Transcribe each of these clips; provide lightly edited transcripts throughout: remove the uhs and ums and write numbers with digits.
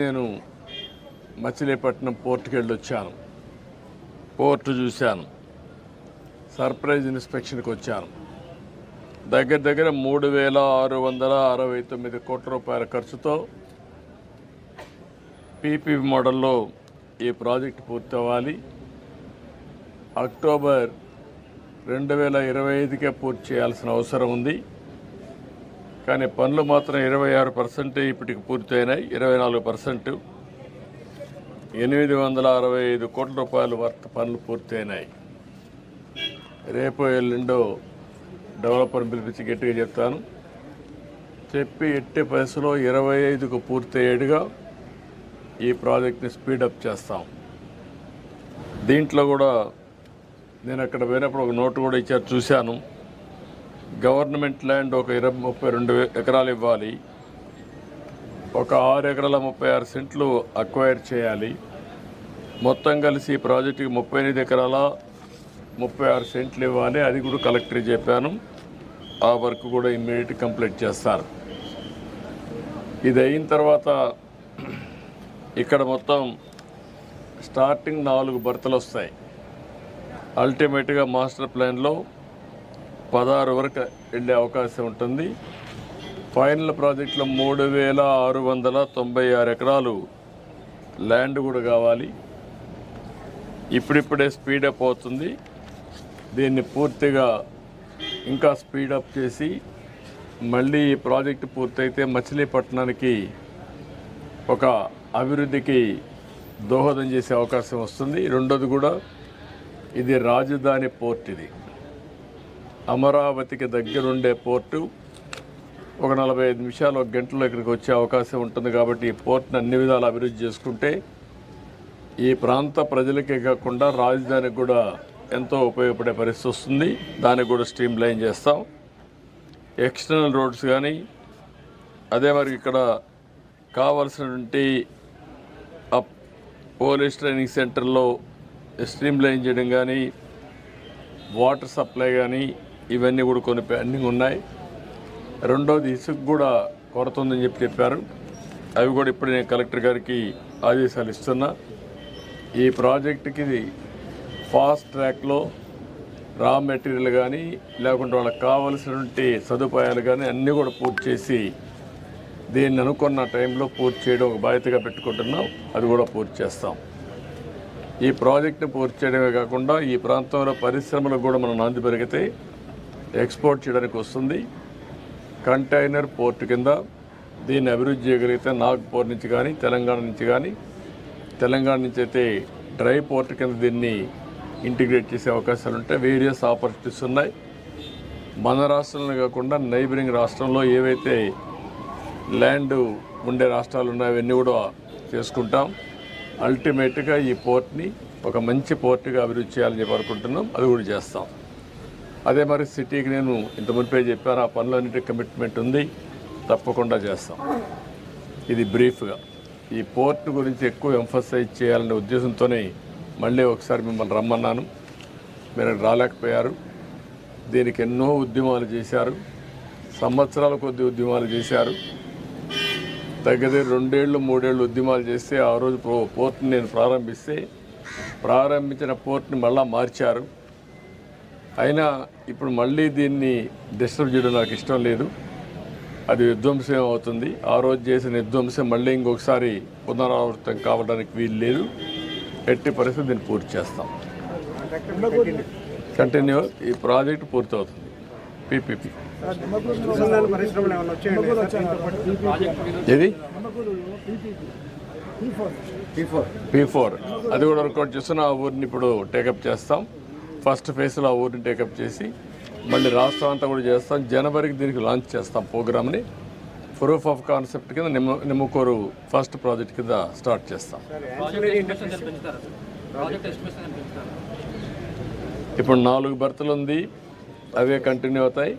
నేను మచిలీపట్నం పోర్టుకి వెళ్ళొచ్చాను. పోర్టు చూశాను. సర్ప్రైజ్ ఇన్స్పెక్షన్కి వచ్చాను. దగ్గర 3,669 కోట్ల రూపాయల ఖర్చుతో పీపీ మోడల్లో ఈ ప్రాజెక్టు పూర్తి అవ్వాలి. అక్టోబర్ 2025కే పూర్తి చేయాల్సిన అవసరం ఉంది. కానీ పనులు మాత్రం 26% ఇప్పటికి పూర్తయినాయి. 24% 865 కోట్ల రూపాయల వర్త్ పనులు పూర్తయినాయి. రేపు ఎల్లుండో డెవలపర్ పిలిపించి గట్టిగా చెప్తాను. చెప్పి ఎట్టి పరిస్థితుల్లో 25కు పూర్తయ్యేట్టుగా ఈ ప్రాజెక్ట్ని స్పీడప్ చేస్తాం. దీంట్లో కూడా నేను అక్కడ పోయినప్పుడు ఒక నోటు కూడా ఇచ్చారు, చూశాను. గవర్నమెంట్ ల్యాండ్ ఒక 32 ఎకరాలు ఇవ్వాలి. ఒక 6 ఎకరాల 36 సెంట్లు అక్వైర్ చేయాలి. మొత్తం కలిసి ఈ ప్రాజెక్టుకి 38 ఎకరాల 36 సెంట్లు ఇవ్వాలి. అది కూడా కలెక్టర్ చెప్పాను. ఆ వర్క్ కూడా ఇమ్మీడియట్ కంప్లీట్ చేస్తారు. ఇది అయిన తర్వాత ఇక్కడ మొత్తం స్టార్టింగ్ 4 బర్తలు వస్తాయి. అల్టిమేట్గా మాస్టర్ ప్లాన్లో 16 వరకు వెళ్ళే అవకాశం ఉంటుంది. ఫైనల్ ప్రాజెక్టులో 3,696 ఎకరాలు ల్యాండ్ కూడా కావాలి. ఇప్పుడిప్పుడే స్పీడప్ అవుతుంది. దీన్ని పూర్తిగా ఇంకా స్పీడప్ చేసి మళ్ళీ ఈ ప్రాజెక్టు పూర్తయితే మచిలీపట్నానికి ఒక అభివృద్ధికి దోహదం చేసే అవకాశం వస్తుంది. రెండోది కూడా ఇది రాజధాని పోర్ట్. ఇది అమరావతికి దగ్గరుండే పోర్టు. ఒక 45 నిమిషాలు, 1 గంటలో ఇక్కడికి వచ్చే అవకాశం ఉంటుంది. కాబట్టి ఈ పోర్ట్ని అన్ని విధాలు అభివృద్ధి చేసుకుంటే ఈ ప్రాంత ప్రజలకే కాకుండా రాజధానికి కూడా ఎంతో ఉపయోగపడే పరిస్థితి వస్తుంది. దానికి కూడా స్ట్రీమ్ లైన్ చేస్తాం. ఎక్స్టర్నల్ రోడ్స్ కానీ, అదే మరి ఇక్కడ కావాల్సినటువంటి పోలీస్ ట్రైనింగ్ సెంటర్లో స్ట్రీమ్ లైన్ చేయడం కానీ, వాటర్ సప్లై కానీ, ఇవన్నీ కూడా కొన్ని పెండింగ్ ఉన్నాయి. రెండోది ఇసుక కూడా కొరత ఉందని చెప్పారు. అవి కూడా ఇప్పుడు నేను కలెక్టర్ గారికి ఆదేశాలు ఇస్తున్నా. ఈ ప్రాజెక్టుకి ఫాస్ట్ ట్రాక్లో రా మెటీరియల్ కానీ, లేకుంటే వాళ్ళకి కావలసినటువంటి సదుపాయాలు కానీ అన్నీ కూడా పూర్తి చేసి దీన్ని అనుకున్న టైంలో పూర్తి చేయడం ఒక బాధ్యతగా పెట్టుకుంటున్నాం. అది కూడా పూర్తి చేస్తాం. ఈ ప్రాజెక్ట్ని పూర్తి చేయడమే కాకుండా ఈ ప్రాంతంలో పరిశ్రమలకు కూడా మనం నాంది పెరిగితే ఎక్స్పోర్ట్ చేయడానికి వస్తుంది. కంటైనర్ పోర్టు కింద దీన్ని అభివృద్ధి చేయగలిగితే నాగ్పూర్ నుంచి కానీ, తెలంగాణ నుంచి అయితే డ్రై పోర్ట్ కింద దీన్ని ఇంటిగ్రేట్ చేసే అవకాశాలు ఉంటాయి. వేరియస్ ఆపర్చునిటీస్ ఉన్నాయి. మన రాష్ట్రంలో కాకుండా నైబరింగ్ రాష్ట్రంలో ఏవైతే ల్యాండ్ ఉండే రాష్ట్రాలు ఉన్నాయో అవన్నీ కూడా చేసుకుంటాం. అల్టిమేట్గా ఈ పోర్ట్ని ఒక మంచి పోర్టుగా అభివృద్ధి చేయాలని చెప్పి అనుకుంటున్నాం. అది కూడా చేస్తాం. అదే మరి సిటీకి నేను ఇంత మునిపే చెప్పాను, ఆ పనులన్నిటి కమిట్మెంట్ ఉంది, తప్పకుండా చేస్తాం. ఇది బ్రీఫ్గా ఈ పోర్ట్ గురించి ఎక్కువ ఎంఫసైజ్ చేయాలనే ఉద్దేశంతోనే మళ్ళీ ఒకసారి మిమ్మల్ని రమ్మన్నాను. మీరు రాలేకపోయారు. దీనికి ఎన్నో ఉద్యమాలు చేశారు. సంవత్సరాల కొద్ది ఉద్యమాలు చేశారు. దగ్గర 2 ఏళ్ళు 3 ఏళ్ళు ఉద్యమాలు చేస్తే ఆ రోజు పోర్ట్ని నేను ప్రారంభించిన పోర్ట్ని మళ్ళా మార్చారు. అయినా ఇప్పుడు మళ్ళీ దీన్ని డిస్టర్బ్ చేయడం నాకు ఇష్టం లేదు. అది విధ్వంసం అవుతుంది. ఆ రోజు చేసిన విధ్వంసం మళ్ళీ ఇంకొకసారి పునరావృతం కావడానికి వీలు లేదు. ఎట్టి పరిస్థితి దీన్ని పూర్తి చేస్తాం. కంటిన్యూ ఈ ప్రాజెక్ట్ పూర్తి అవుతుంది. పీపీపీ ఇది P4 అది కూడా వర్కౌట్ చేస్తున్న ఆ ఊరిని ఇప్పుడు టేకప్ చేస్తాం. ఫస్ట్ ఫేజ్లో ఆ ఊరిని టేకప్ చేసి మళ్ళీ రాష్ట్రం అంతా కూడా చేస్తాం. జనవరికి దీనికి లాంచ్ చేస్తాం ప్రోగ్రామ్ని. ప్రూఫ్ ఆఫ్ కాన్సెప్ట్ కింద నిమ్మకూరు ఫస్ట్ ప్రాజెక్ట్ కింద స్టార్ట్ చేస్తాం. ఇప్పుడు 4 బర్తలు ఉంది. అవే కంటిన్యూ అవుతాయి.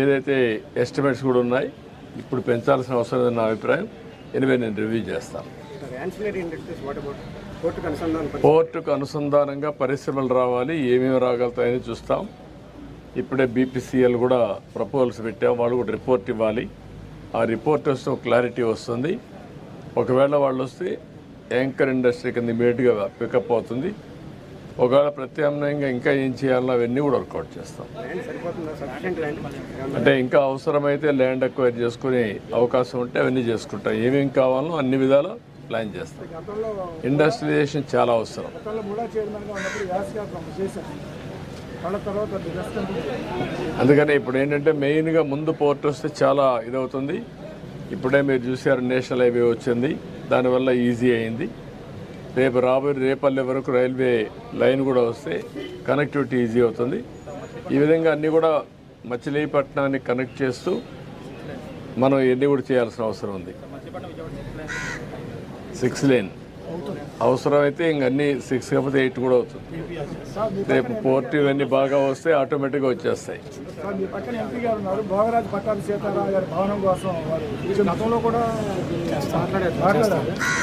ఏదైతే ఎస్టిమేట్స్ కూడా ఉన్నాయి, ఇప్పుడు పెంచాల్సిన అవసరం లేదని నా అభిప్రాయం. ఎనివే నేను రివ్యూ చేస్తాను. పోర్టుకు అనుసంధానంగా పరిశ్రమలు రావాలి. ఏమేమి రాగలుగుతాయని చూస్తాం. ఇప్పుడే బీపీసీఎల్ కూడా ప్రపోజల్స్ పెట్టాం. వాళ్ళు కూడా రిపోర్ట్ ఇవ్వాలి. ఆ రిపోర్ట్ వస్తే క్లారిటీ వస్తుంది. ఒకవేళ వాళ్ళు వస్తే యాంకర్ ఇండస్ట్రీ కింద ఇమీడియట్గా పికప్ అవుతుంది. ఒకవేళ ప్రత్యామ్నాయంగా ఇంకా ఏం చేయాలో అవన్నీ కూడా వర్కౌట్ చేస్తాం. అంటే ఇంకా అవసరమైతే ల్యాండ్ అక్వైర్ చేసుకునే అవకాశం ఉంటే అవన్నీ చేసుకుంటాం. ఏమేమి కావాలో అన్ని విధాలు ప్లాన్ చేస్తాం. ఇండస్ట్రియలైజేషన్ చాలా అవసరం. అందుకని ఇప్పుడు ఏంటంటే మెయిన్గా ముందు పోర్ట్ వస్తే చాలా ఇదవుతుంది. ఇప్పుడే మీరు చూసారు నేషనల్ హైవే వచ్చింది, దానివల్ల ఈజీ అయింది. రేపు రాబోయే రేపల్లె వరకు రైల్వే లైన్ కూడా వస్తే కనెక్టివిటీ ఈజీ అవుతుంది. ఈ విధంగా అన్నీ కూడా మచిలీపట్నాన్ని కనెక్ట్ చేస్తూ మనం ఇవన్నీ కూడా చేయాల్సిన అవసరం ఉంది. 6 లేన్ అవసరమైతే ఇంక అన్నీ 6 కాకపోతే 8 కూడా అవుతుంది. రేపు పోర్ట్ ఇవన్నీ బాగా వస్తే ఆటోమేటిక్గా వచ్చేస్తాయి.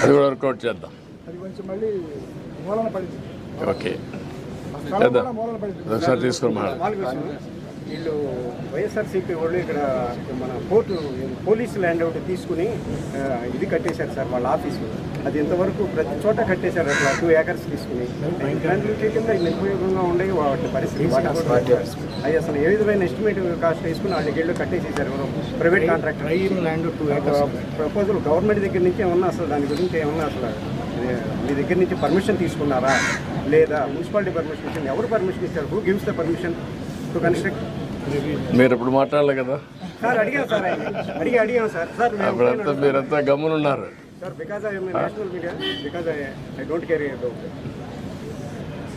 అది కూడా వర్కౌట్ చేద్దాం. ఓకే చేద్దాం. ఒకసారి తీసుకుని వీళ్ళు వైఎస్ఆర్సీపీ వాళ్ళు ఇక్కడ మన పోర్టు పోలీసు ల్యాండ్ ఒకటి తీసుకుని ఇది కట్టేశారు సార్ వాళ్ళ ఆఫీసు. అది ఇంతవరకు ప్రతి చోట కట్టేశారు. అట్లా 2 ఏకర్స్ తీసుకుని ఇలాంటివి చేయకుండా నిరుపయోగంగా ఉండే వాటి పరిస్థితి. అది అసలు ఏ విధమైన ఎస్టిమేట్ కాస్ట్ వేసుకుని వాళ్ళకి వెళ్ళి కట్టేసేసారు private contractor. Land 2 acres proposal government దగ్గర నుంచి ఏమన్నా అసలు దాని గురించి ఏమన్నా అసలు మీ దగ్గర నుంచి పర్మిషన్ తీసుకున్నారా లేదా మున్సిపాలిటీ పర్మిషన్ ఇచ్చింది? ఎవరు పర్మిషన్ ఇచ్చారు? Who gives the permission to construct? మీరు ఇప్పుడు మాట్లాడాలి కదా సార్. అడిగాం సార్, అడిగాం సార్. అప్పుడంతా మీరంతా గమ్మునున్నారు sir. Because I national media, because I don't care about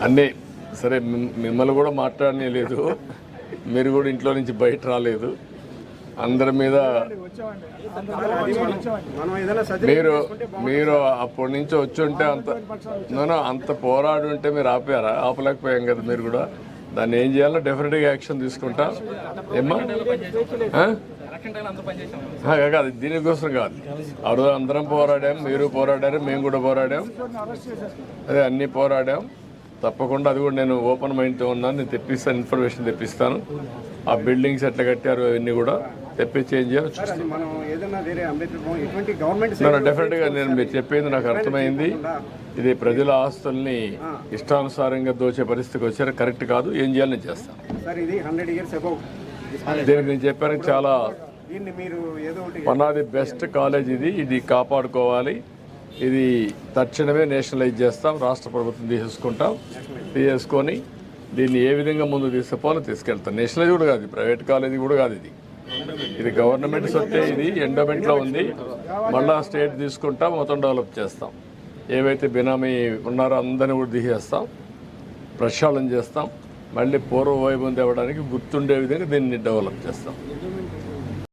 అన్నీ. సరే మిమ్మల్ని కూడా మాట్లాడనే లేదు, మీరు కూడా ఇంట్లో నుంచి బయట రాలేదు. అందరి మీద మీరు అప్పటి నుంచి వచ్చి ఉంటే అంత పోరాడు ఉంటే మీరు ఆపలేకపోయాం కదా. మీరు కూడా దాన్ని ఏం చేయాలో డెఫినెట్గా యాక్షన్ తీసుకుంటా. ఏమ్మా కాదు, దీనికోసం కాదు. ఆ రోజు అందరం పోరాడాం, మీరు పోరాడారు, మేము కూడా పోరాడాం. అదే అన్నీ పోరాడాం. తప్పకుండా అది కూడా నేను ఓపెన్ మైండ్తో ఉన్నాను. నేను తెప్పిస్తాను, ఇన్ఫర్మేషన్ తెప్పిస్తాను. ఆ బిల్డింగ్స్ ఎట్లా కట్టారు అవన్నీ కూడా తెప్పించి ఏం చేయాలో డెఫినెట్గా నేను మీరు చెప్పింది నాకు అర్థమైంది. ఇది ప్రజల ఆస్తుల్ని ఇష్టానుసారంగా దోచే పరిస్థితికి వచ్చారు, కరెక్ట్ కాదు. ఏం చేయాలి నేను చేస్తాను. దీనికి నేను చెప్పాను చాలా పనాది బెస్ట్ కాలేజ్ ఇది కాపాడుకోవాలి. ఇది తక్షణమే నేషనలైజ్ చేస్తాం, రాష్ట్ర ప్రభుత్వం తీసుకొని దీన్ని ఏ విధంగా ముందు తీసుకుపోవాలో తీసుకెళ్తాం. నేషనలైజ్ కూడా కాదు, ప్రైవేట్ కాలేజీ కూడా కాదు. ఇది గవర్నమెంట్ సొత్తే. ఇది ఎండోమెంట్లో ఉంది. మళ్ళా స్టేట్ తీసుకుంటాం, మొత్తం డెవలప్ చేస్తాం. ఏవైతే బినామీ ఉన్నారో అందరినీ కూడా తీసేస్తాం, ప్రక్షాళన చేస్తాం. మళ్ళీ పూర్వ వైభవం తేవడానికి గుర్తుండే విధంగా దీన్ని డెవలప్ చేస్తాం.